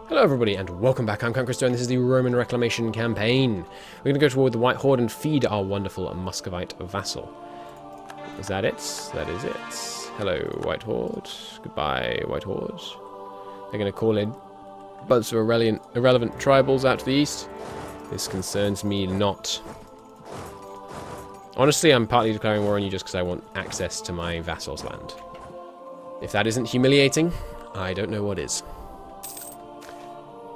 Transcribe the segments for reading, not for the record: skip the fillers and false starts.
Hello everybody and welcome back, I'm Conqueror and this is the Roman Reclamation campaign. We're going to go toward the White Horde and feed our wonderful Muscovite vassal. Is that it? That is it. Hello White Horde. Goodbye White Horde. They're going to call in a bunch of irrelevant tribals out to the east. This concerns me not. Honestly, I'm partly declaring war on you just because I want access to my vassal's land. If that isn't humiliating, I don't know what is.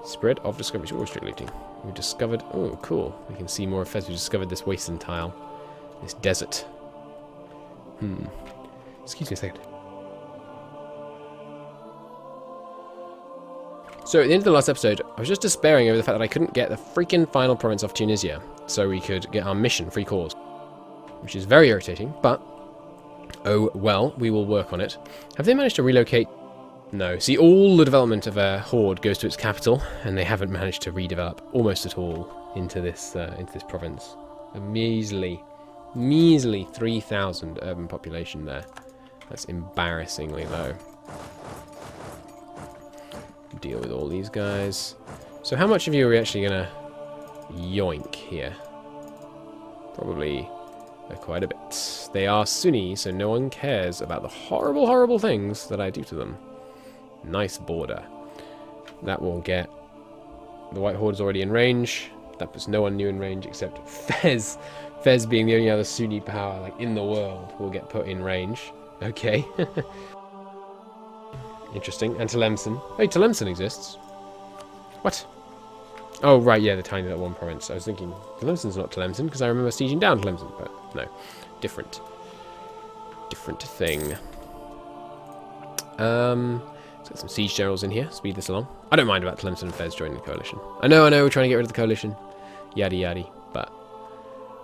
Spread of discovery. We're strict looting. We discovered... Oh, cool. We can see more of Fez. We discovered this wasteland tile. This desert. Excuse me a second. So, at the end of the last episode, I was just despairing over the fact that I couldn't get the freaking final province of Tunisia, so we could get our mission, free cause. Which is very irritating, but... Oh, well, we will work on it. Have they managed to relocate... No. See, all the development of a horde goes to its capital, and they haven't managed to redevelop almost at all into this province. A measly 3,000 urban population there. That's embarrassingly low. Deal with all these guys. So how much of you are we actually going to yoink here? Probably quite a bit. They are Sunni, so no one cares about the horrible, horrible things that I do to them. Nice border. That will get... The White Horde is already in range. That puts no one new in range except Fez. Fez being the only other Sunni power like in the world will get put in range. Okay. Interesting. And Tlemcen. Hey, Tlemcen exists. What? Oh, right, yeah, the tiny little one province. I was thinking, Tlemcen's not Tlemcen because I remember sieging down Tlemcen, but no. Different. Different thing. Let's get some siege generals in here, speed this along. I don't mind about Tlemcen and Fez joining the coalition. I know, we're trying to get rid of the coalition. Yada yada, but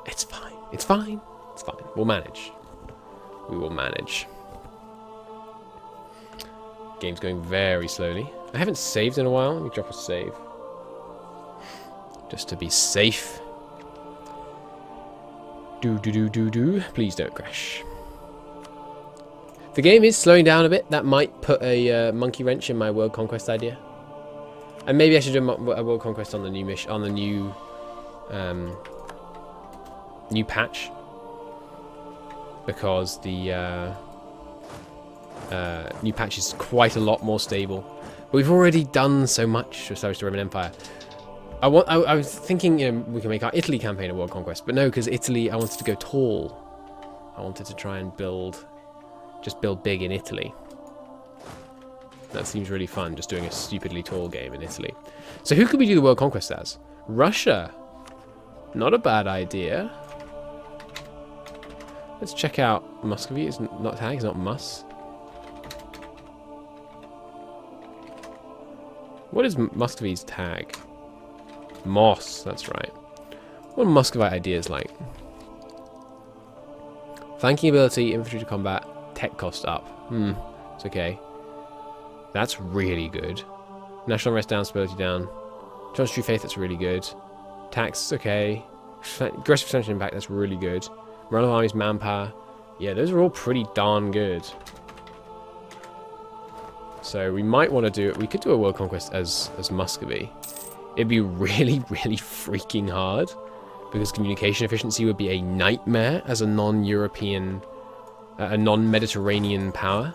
it's fine. It's fine. It's fine. We'll manage. We will manage. Game's going very slowly. I haven't saved in a while. Let me drop a save. Just to be safe. Do. Please don't crash. The game is slowing down a bit. That might put a monkey wrench in my world conquest idea. And maybe I should do a world conquest on the new mission, on the new new patch, because the new patch is quite a lot more stable. But we've already done so much to establish the Roman Empire. I was thinking, you know, we can make our Italy campaign a world conquest, but no, because Italy, I wanted to go tall. I wanted to try and just build big in Italy. That seems really fun, just doing a stupidly tall game in Italy. So who could we do the world conquest as? Russia. Not a bad idea. Let's check out Muscovy. It's not tag, it's not Mus. What is Muscovy's tag? Moss, that's right. What are Muscovite ideas like? Flanking ability, infantry to combat, tech cost up. It's okay. That's really good. National rest down, stability down. Chance true faith, that's really good. Tax, okay. Aggressive percentage impact, that's really good. Morale of armies, manpower. Yeah, those are all pretty darn good. So we might want to do it. We could do a world conquest as Muscovy. It'd be really, really freaking hard, because communication efficiency would be a nightmare as a non-European, a non-Mediterranean power.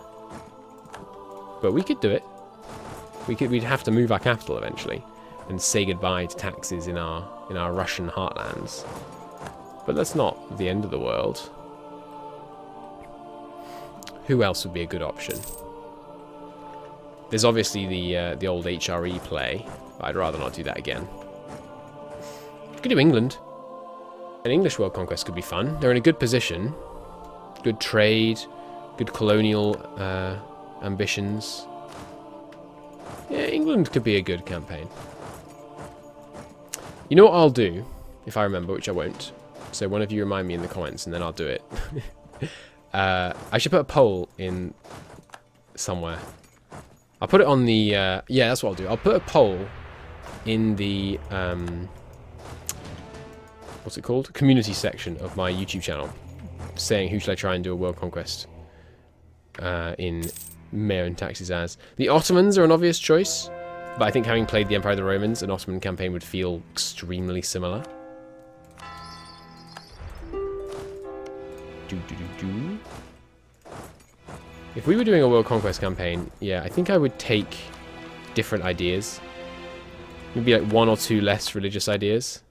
But we could do it. We'd have to move our capital eventually and say goodbye to taxes in our Russian heartlands. But that's not the end of the world. Who else would be a good option? There's obviously the old HRE play. I'd rather not do that again. We could do England. An English world conquest could be fun. They're in a good position. Good trade. Good colonial ambitions. Yeah, England could be a good campaign. You know what I'll do, if I remember, which I won't. So one of you remind me in the comments, and then I'll do it. I should put a poll in somewhere. I'll put it on the... yeah, that's what I'll do. I'll put a poll in the... what's it called? Community section of my YouTube channel, saying who should I try and do a world conquest in MEIOU&Taxes as. The Ottomans are an obvious choice. But I think having played the Empire of the Romans, an Ottoman campaign would feel extremely similar. If we were doing a world conquest campaign, yeah, I think I would take different ideas. Maybe like 1 or 2 less religious ideas.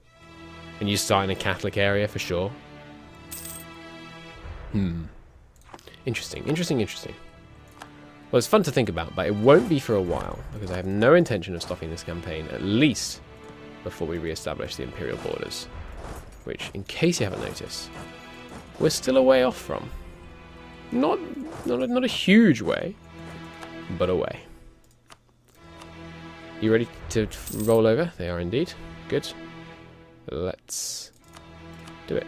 And you start in a Catholic area for sure. Interesting, interesting, interesting. Well, it's fun to think about, but it won't be for a while, because I have no intention of stopping this campaign, at least before we re-establish the imperial borders. Which, in case you haven't noticed, we're still a way off from. Not a huge way, but a way. You ready to roll over? They are indeed. Good. Let's do it.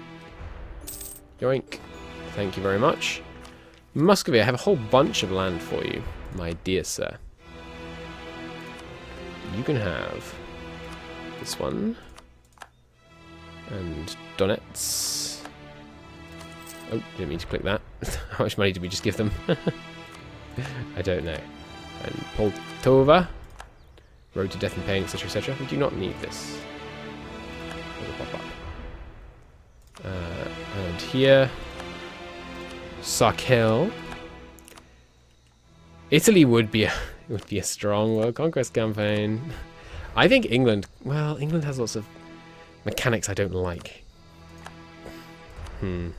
Yoink. Thank you very much. Muscovy, I have a whole bunch of land for you, my dear sir. You can have this one. And Donetsk. Oh, didn't mean to click that. How much money did we just give them? I don't know. And Poltova. Road to death and pain, etc., etc. We do not need this. It'll pop up. And here, Sarkel. Italy would be a strong world conquest campaign. I think England. Well, England has lots of mechanics I don't like. Maybe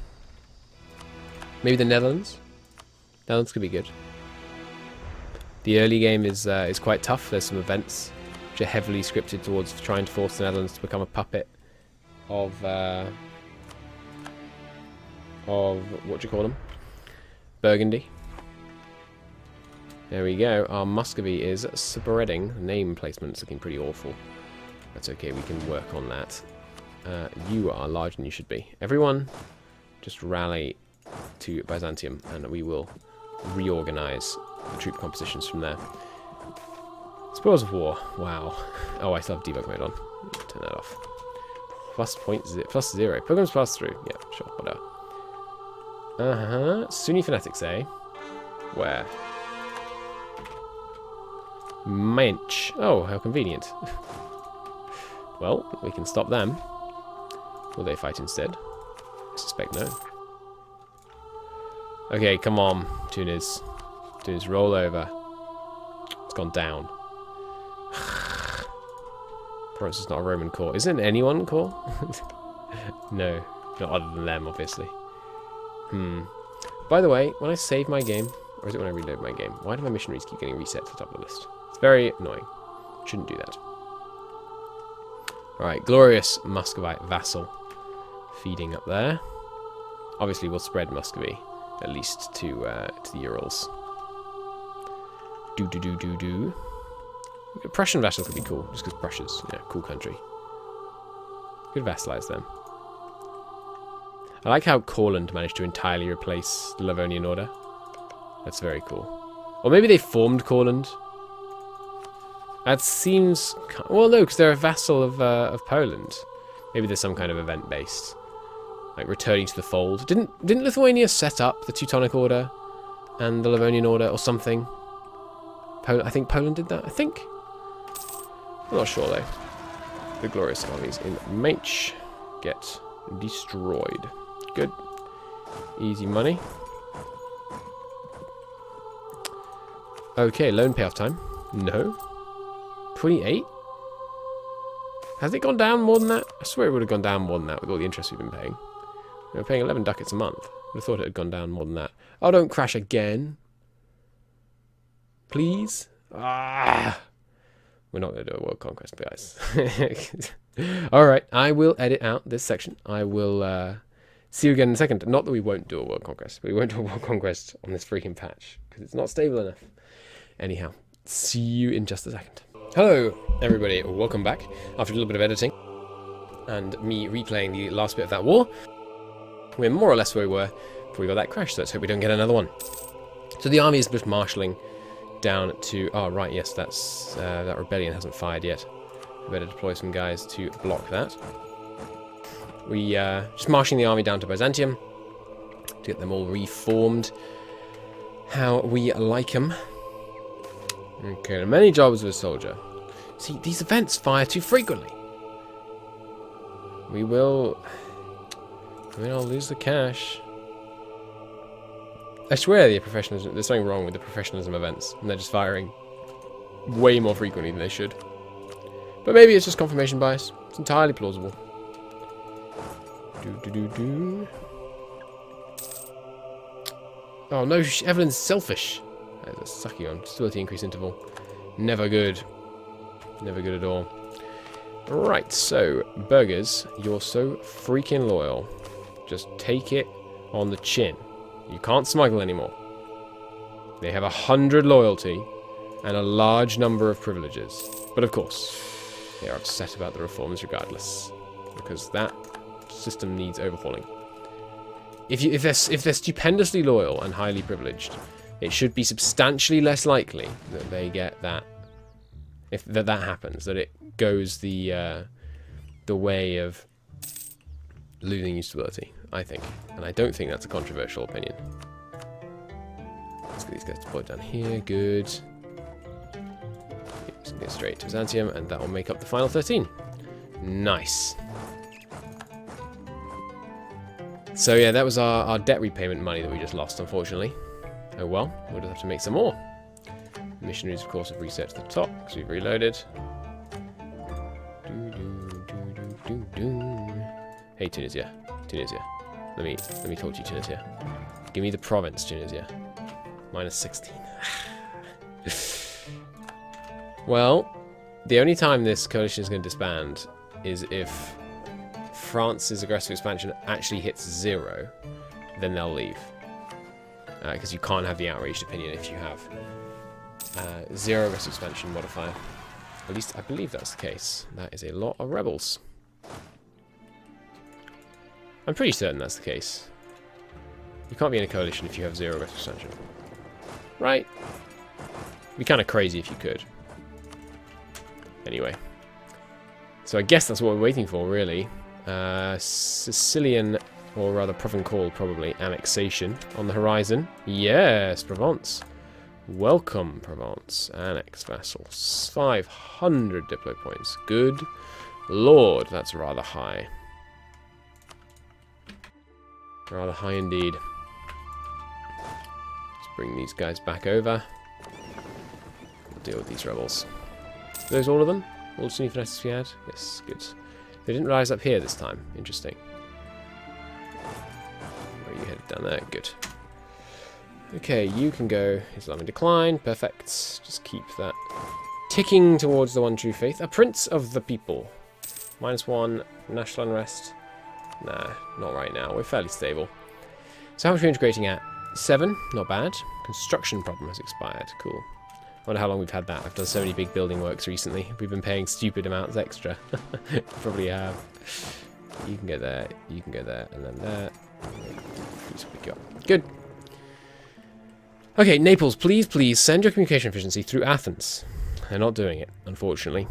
the Netherlands. Netherlands could be good. The early game is quite tough. There's some events which are heavily scripted towards trying to force the Netherlands to become a puppet of what do you call them? Burgundy. There we go. Our Muscovy is spreading. Name placement's looking pretty awful. That's okay. We can work on that. You are larger than you should be. Everyone, just rally to Byzantium, and we will reorganize the troop compositions from there. Spoils of war. Wow. Oh, I still have debug mode on. Turn that off. +0. Programs pass through. Yeah, sure. Whatever. Sunni fanatics, eh? Where? Mensch. Oh, how convenient. Well, we can stop them. Will they fight instead? I suspect no. Okay, come on, Tunis. Tunis, roll over. It's gone down. Province is not a Roman core. Isn't anyone core? No, not other than them, obviously. By the way, when I save my game, or is it when I reload my game? Why do my missionaries keep getting reset to the top of the list? It's very annoying. Shouldn't do that. Alright, glorious Muscovite vassal. Feeding up there. Obviously, we'll spread Muscovy at least to the Urals. Prussian vassal could be cool, just because Prussia's, cool country. Could vassalize them. I like how Courland managed to entirely replace the Livonian Order. That's very cool. Or maybe they formed Courland. That seems... Well, no, because they're a vassal of Poland. Maybe there's some kind of event-based. Like returning to the fold. Didn't Lithuania set up the Teutonic Order and the Livonian Order or something? I think Poland did that. I think. I'm not sure though. The glorious armies in Mainz get destroyed. Good. Easy money. Okay, loan payoff time. No. 28? Has it gone down more than that? I swear it would have gone down more than that with all the interest we've been paying. We're paying 11 ducats a month. Would have thought it had gone down more than that. Oh, don't crash again. Please? Ah! We're not going to do a world conquest, guys. Alright, I will edit out this section. I will see you again in a second. Not that we won't do a world conquest. But we won't do a world conquest on this freaking patch. Because it's not stable enough. Anyhow, see you in just a second. Hello, everybody. Welcome back. After a little bit of editing. And me replaying the last bit of that war. We're more or less where we were before we got that crash, so let's hope we don't get another one. So the army is just marshalling down to... Oh, right, yes, that's that rebellion hasn't fired yet. We better deploy some guys to block that. We just marching the army down to Byzantium to get them all reformed. How we like them. Okay, many jobs of a soldier. See, these events fire too frequently. We will... I mean, I'll lose the cash. I swear there's something wrong with the professionalism events, and they're just firing way more frequently than they should. But maybe it's just confirmation bias. It's entirely plausible. Oh no, Evelyn's selfish. That's a sucky one. Stability increase interval. Never good. Never good at all. Right, so, burgers, you're so freaking loyal. Just take it on the chin. You can't smuggle anymore. They have 100 loyalty and a large number of privileges. But of course, they are upset about the reforms regardless. Because that system needs overhauling. If they're stupendously loyal and highly privileged, it should be substantially less likely that they get that. If that happens, that it goes the way of losing usability, I think. And I don't think that's a controversial opinion. Let's get these guys deployed down here. Good. Let's get straight to Byzantium, and that will make up the final 13. Nice. So yeah, that was our debt repayment money that we just lost, unfortunately. Oh well, we'll just have to make some more. Missionaries, of course, have reset to the top because we've reloaded. Hey, Tunisia. Tunisia. Let me talk to you, Tunisia. Give me the province, Tunisia. Minus 16. Well, the only time this coalition is going to disband is if France's aggressive expansion actually hits 0, then they'll leave. Because you can't have the outraged opinion if you have 0 aggressive expansion modifier. At least I believe that's the case. That is a lot of rebels. I'm pretty certain that's the case. You can't be in a coalition if you have 0 aggressive expansion. Right? It'd be kind of crazy if you could. Anyway. So I guess that's what we're waiting for, really. Sicilian, or rather Provençal, probably, annexation on the horizon. Yes, Provence. Welcome, Provence. Annex vassals. 500 diplo points. Good lord, that's rather high. Rather high indeed. Let's bring these guys back over. We'll deal with these rebels. Are those all of them? All the Sunni fanatics we had? Yes, good. They didn't rise up here this time. Interesting. Where are you headed? Down there. Good. Okay, you can go Islam in decline. Perfect. Just keep that ticking towards the one true faith. A prince of the people. -1. National unrest. Nah, not right now. We're fairly stable. So how much are we integrating at? 7. Not bad. Construction problem has expired. Cool. I wonder how long we've had that. I've done so many big building works recently. We've been paying stupid amounts extra. Probably have. You can go there. You can go there. And then there. Who's we got? Good. Okay, Naples, please send your communication efficiency through Athens. They're not doing it, unfortunately.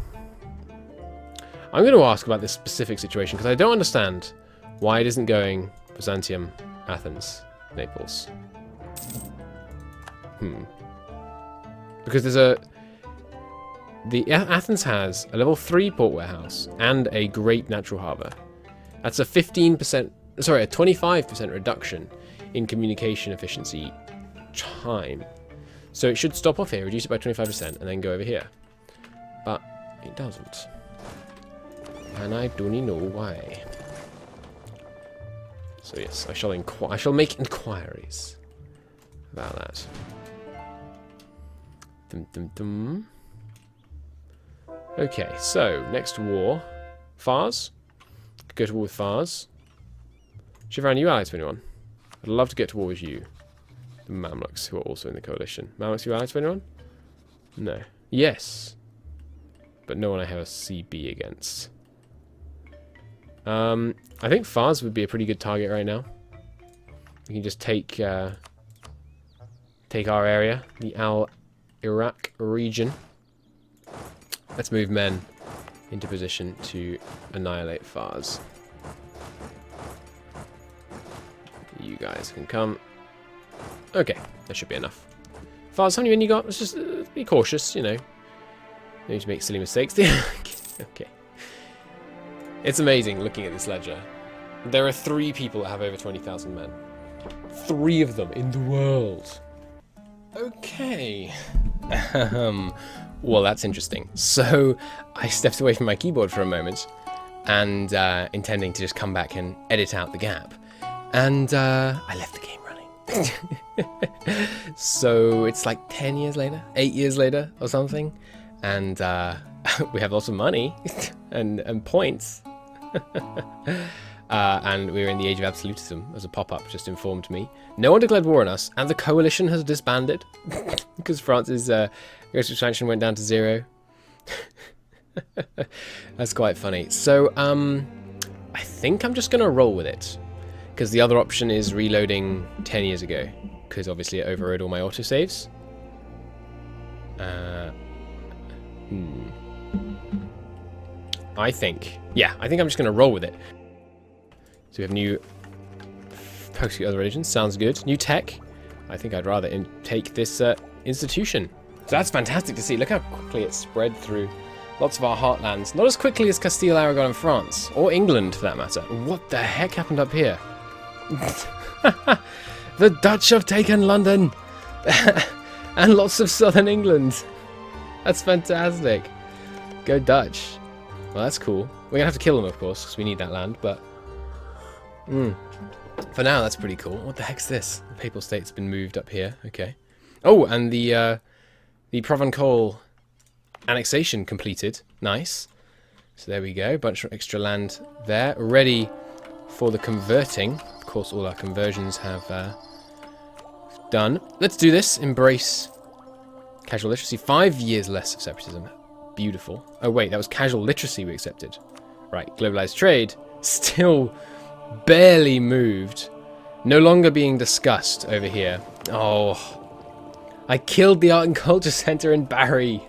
I'm going to ask about this specific situation because I don't understand why it isn't going Byzantium, Athens, Naples. Because there's Athens has a level 3 port warehouse and a great natural harbour. That's a 25% reduction in communication efficiency time. So it should stop off here, reduce it by 25%, and then go over here. But it doesn't. And I don't know why. So yes, I shall make inquiries about that. Okay, so next war, Fars. Could go to war with Fars. Shivran, are you allied to anyone? I'd love to get to war with you. The Mamluks, who are also in the coalition. Mamluks, you allied to anyone? No. Yes. But no one I have a CB against. I think Fars would be a pretty good target right now. We can just take our area, the Al-Iraq region. Let's move men into position to annihilate Fars. You guys can come. Okay, that should be enough. Fars, how many men you got? Let's just be cautious, you know. need to make silly mistakes. Okay. It's amazing looking at this ledger. There are 3 people that have over 20,000 men. 3 of them in the world. Okay. Well, that's interesting. So I stepped away from my keyboard for a moment and intending to just come back and edit out the gap. And I left the game running. So it's like 10 years later, 8 years later or something. And we have lots of money and points. And we're in the age of absolutism, as a pop-up just informed me. No one declared war on us, and the coalition has disbanded because France's expansion went down to 0. That's quite funny. So, I think I'm just going to roll with it, because the other option is reloading 10 years ago, because obviously it overrode all my autosaves. I think I'm just going to roll with it. So we have new focus other religions. Sounds good. New tech. I think I'd rather take this institution. So that's fantastic to see. Look how quickly it's spread through lots of our heartlands. Not as quickly as Castile, Aragon, and France, or England for that matter. What the heck happened up here? The Dutch have taken London, and lots of southern England. That's fantastic. Go Dutch. Well, that's cool. We're gonna have to kill them, of course, because we need that land. But for now, that's pretty cool. What the heck's this? The Papal State's been moved up here. Okay. Oh, and the Provençal annexation completed. Nice. So there we go. Bunch of extra land there, ready for the converting. Of course, all our conversions have done. Let's do this. Embrace casual literacy. 5 years less of separatism. Beautiful. Oh wait, that was casual literacy we accepted. Right. Globalized trade still barely moved. No longer being discussed over here. Oh, I killed the Art and Culture Center in Barry.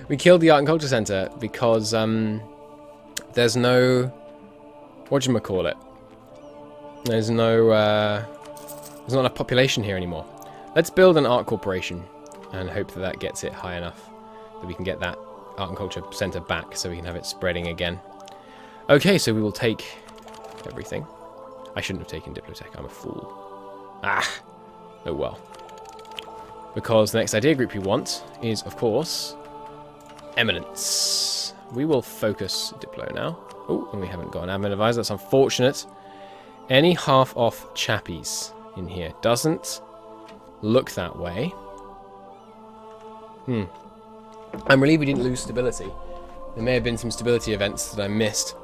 We killed the Art and Culture Center because there's no, whatchamacallit, there's not enough population here anymore. Let's build an art corporation and hope that that gets it high enough that we can get that Art and Culture Center back so we can have it spreading again. Okay, so we will take everything. I shouldn't have taken Diplotech, I'm a fool. Oh well. Because the next idea group we want is, of course, eminence. We will focus Diplo now. Oh, and we haven't got an admin advisor, that's unfortunate. Any half-off chappies in here? Doesn't look that way. I'm relieved we didn't lose stability. There may have been some stability events that I missed.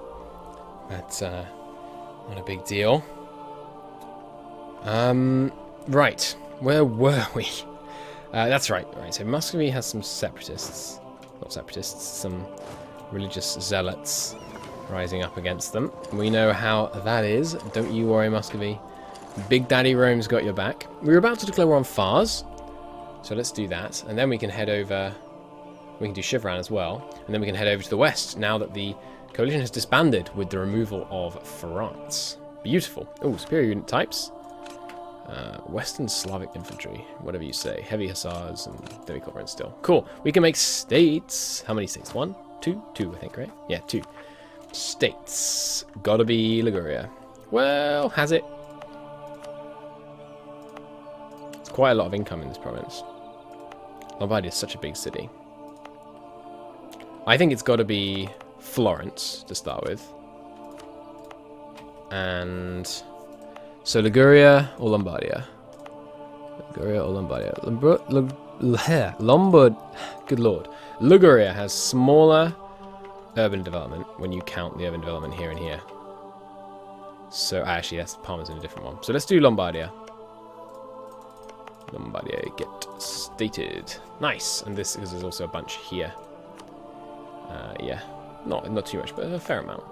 But, not a big deal. Right. Where were we? That's right. Right, so Muscovy has some separatists. Not separatists, some religious zealots rising up against them. We know how that is. Don't you worry, Muscovy. Big Daddy Rome's got your back. We were about to declare war on Fars. So let's do that. And then we can head over... We can do Shivran as well. And then we can head over to the west now that the coalition has disbanded with the removal of France. Beautiful. Oh, superior unit types. Western Slavic infantry, whatever you say. Heavy hussars and demi-culverins still. Cool. We can make states. How many states? 1, 2, 2, I think, right? Yeah, 2. States. Gotta be Liguria. Well, has it? It's quite a lot of income in this province. Lombardy is such a big city. I think it's got to be Florence to start with. And so Liguria or Lombardia? Liguria or Lombardia? Lombard. Good lord. Liguria has smaller urban development when you count the urban development here and here. So actually, that's Parma's in a different one. So let's do Lombardia. Lombardia get stated. Nice. And this is also a bunch here. Yeah, not too much, but a fair amount.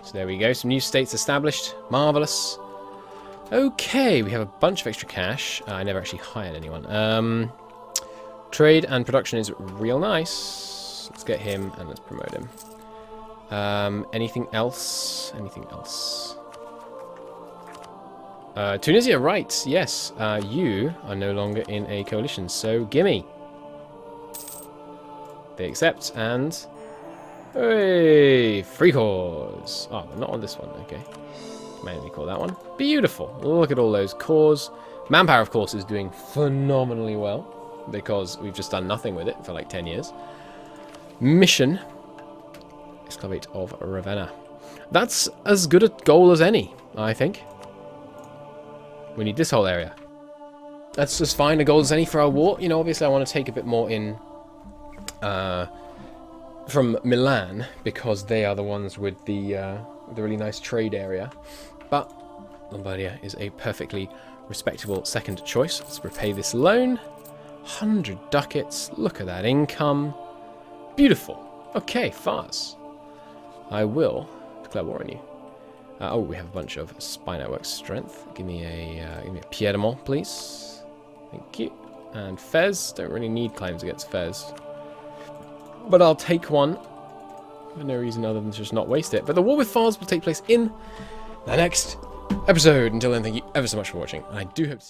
So there we go. Some new states established. Marvelous. Okay, we have a bunch of extra cash. I never actually hired anyone. Trade and production is real nice. Let's get him and let's promote him. Anything else? Anything else? Tunisia, right. Yes. You are no longer in a coalition, so gimme. They accept, and... Hey! Free cores! Oh, not on this one, okay. Mainly call that one. Beautiful! Look at all those cores. Manpower, of course, is doing phenomenally well, because we've just done nothing with it for like 10 years. Mission. Excavate of Ravenna. That's as good a goal as any, I think. We need this whole area. That's as fine a goal as any for our war. You know, obviously I want to take a bit more in from Milan, because they are the ones with the really nice trade area. But Lombardia is a perfectly respectable second choice. Let's repay this loan. 100 ducats. Look at that income. Beautiful. Okay, Fars. I will declare war on you. Oh, we have a bunch of spy network strength. Give me a Piedmont, please. Thank you. And Fez. Don't really need claims against Fez, but I'll take one for no reason other than to just not waste it. But the war with Fars will take place in the next episode. Until then, thank you ever so much for watching. And I do hope to